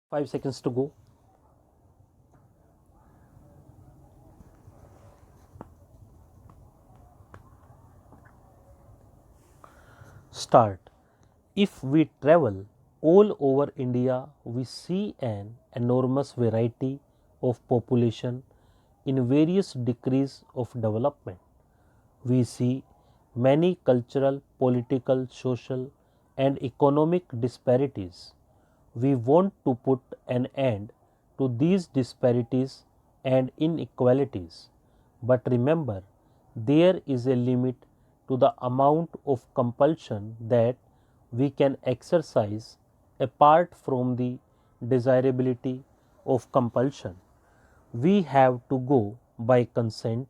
5 seconds to go. Start. If we travel all over India, we see an enormous variety of population in various degrees of development. We see many cultural, political, social, and economic disparities. We want to put an end to these disparities and inequalities. But remember, there is a limit to the amount of compulsion that we can exercise apart from the desirability of compulsion. We have to go by consent,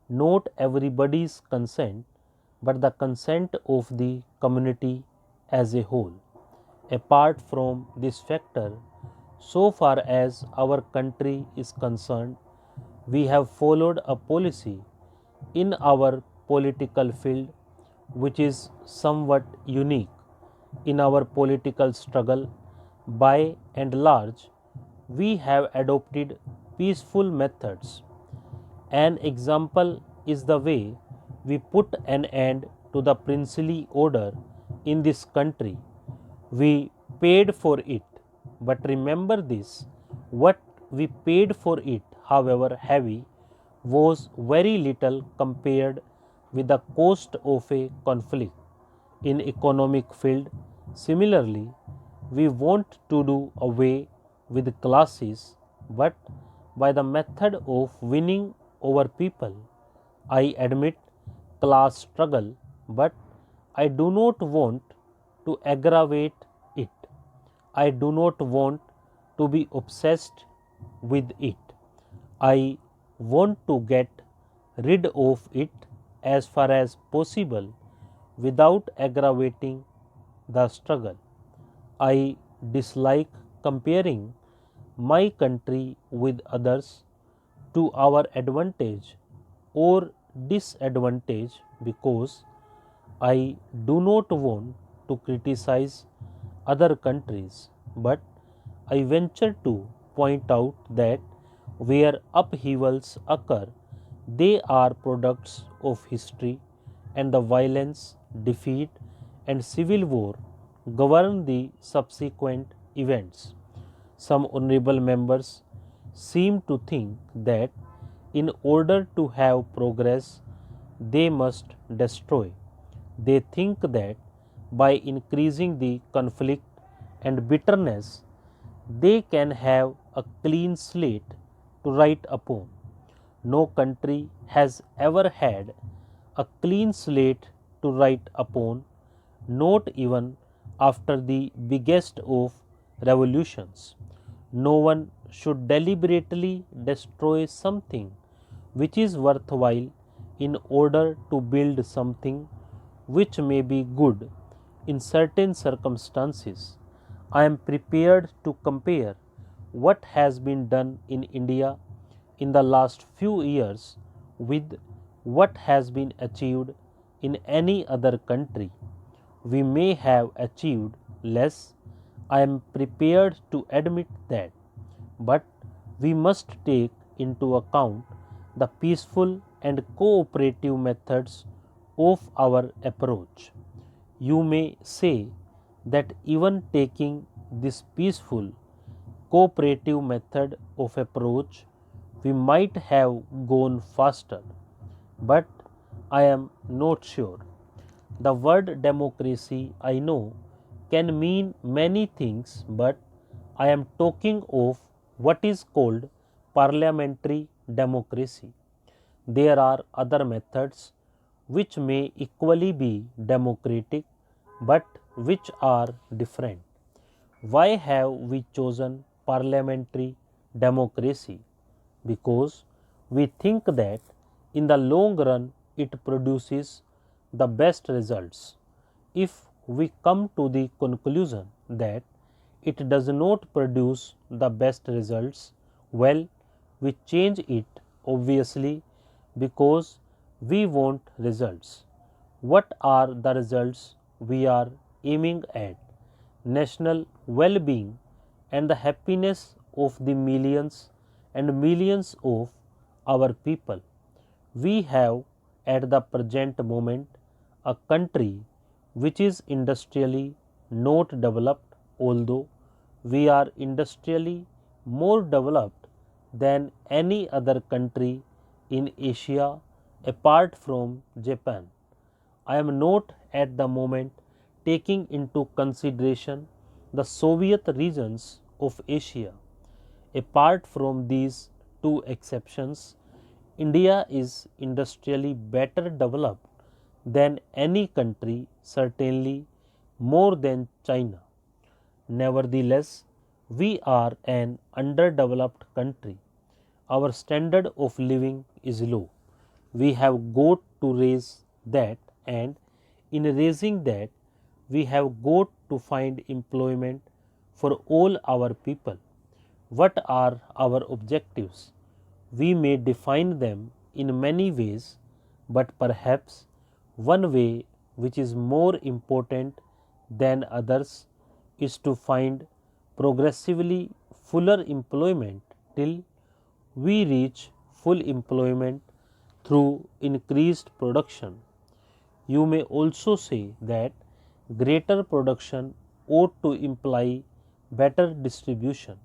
not everybody's consent, but the consent of the community as a whole. Apart from this factor, so far as our country is concerned, we have followed a policy in our political field which is somewhat unique in our political struggle. By and large, we have adopted peaceful methods. An example is the way we put an end to the princely order in this country. We paid for it, but remember this, what we paid for it, however heavy, was very little compared with the cost of a conflict in economic field. Similarly, we want to do away with classes, but by the method of winning over people. I admit class struggle, but I do not want to aggravate it. I do not want to be obsessed with it. I want to get rid of it as far as possible without aggravating the struggle. I dislike comparing my country with others to our advantage or disadvantage because I do not want to criticize other countries, but I venture to point out that where upheavals occur, they are products of history, and the violence, defeat, and civil war govern the subsequent events. Some honorable members seem to think that in order to have progress, they must destroy. They think that by increasing the conflict and bitterness, they can have a clean slate to write upon. No country has ever had a clean slate to write upon, not even after the biggest of revolutions. No one should deliberately destroy something which is worthwhile in order to build something which may be good in certain circumstances. I am prepared to compare what has been done in India in the last few years with what has been achieved in any other country. We may have achieved less, I am prepared to admit that, but we must take into account the peaceful and cooperative methods of our approach. You may say that even taking this peaceful cooperative method of approach, we might have gone faster, but I am not sure. The word democracy, I know, can mean many things, but I am talking of what is called parliamentary democracy. There are other methods which may equally be democratic, but which are different. Why have we chosen parliamentary democracy? Because we think that in the long run it produces the best results. If we come to the conclusion that it does not produce the best results, well, we change it obviously because we want results. What are the results we are aiming at? National well being and the happiness of the millions and millions of our people. We have at the present moment a country which is industrially not developed, although we are industrially more developed than any other country in Asia apart from Japan. I am not at the moment taking into consideration the Soviet regions of Asia. Apart from these two exceptions, India is industrially better developed than any country, certainly more than China. Nevertheless, we are an underdeveloped country. Our standard of living is low. We have got to raise that, and in raising that, we have got to find employment for all our people. What are our objectives? We may define them in many ways, but perhaps one way which is more important than others is to find progressively fuller employment till we reach full employment through increased production. You may also say that greater production ought to imply better distribution.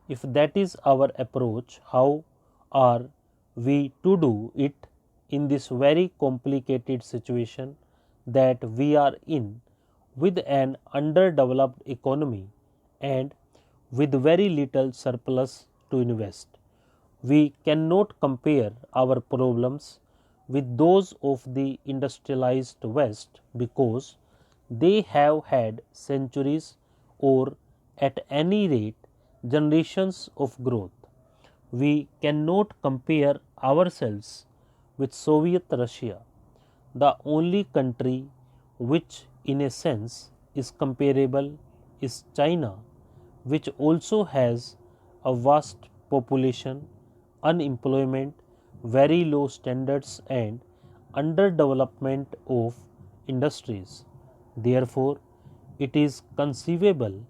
If that is our approach, how are we to do it in this very complicated situation that we are in, with an underdeveloped economy and with very little surplus to invest? We cannot compare our problems with those of the industrialized West because they have had centuries or at any rate generations of growth. We cannot compare ourselves with Soviet Russia. The only country which in a sense is comparable is China, which also has a vast population, unemployment, very low standards and underdevelopment of industries. Therefore, it is conceivable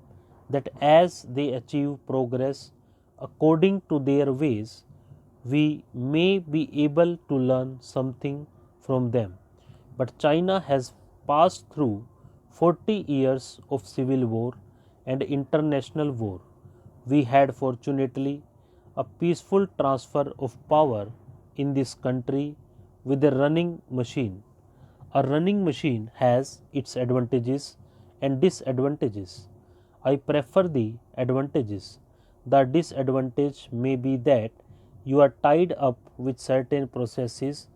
that as they achieve progress according to their ways, we may be able to learn something from them. But China has passed through 40 years of civil war and international war. We had fortunately a peaceful transfer of power in this country with a running machine. A running machine has its advantages and disadvantages. I prefer the advantages. The disadvantage may be that you are tied up with certain processes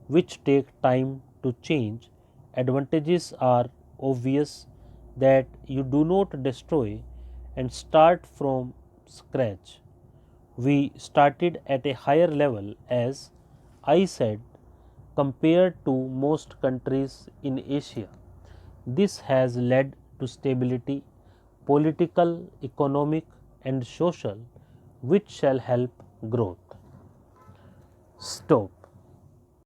which take time to change. Advantages are obvious, that you do not destroy and start from scratch. We started at a higher level, as I said, compared to most countries in Asia. This has led to stability, political, economic, and social, which shall help growth. Stop.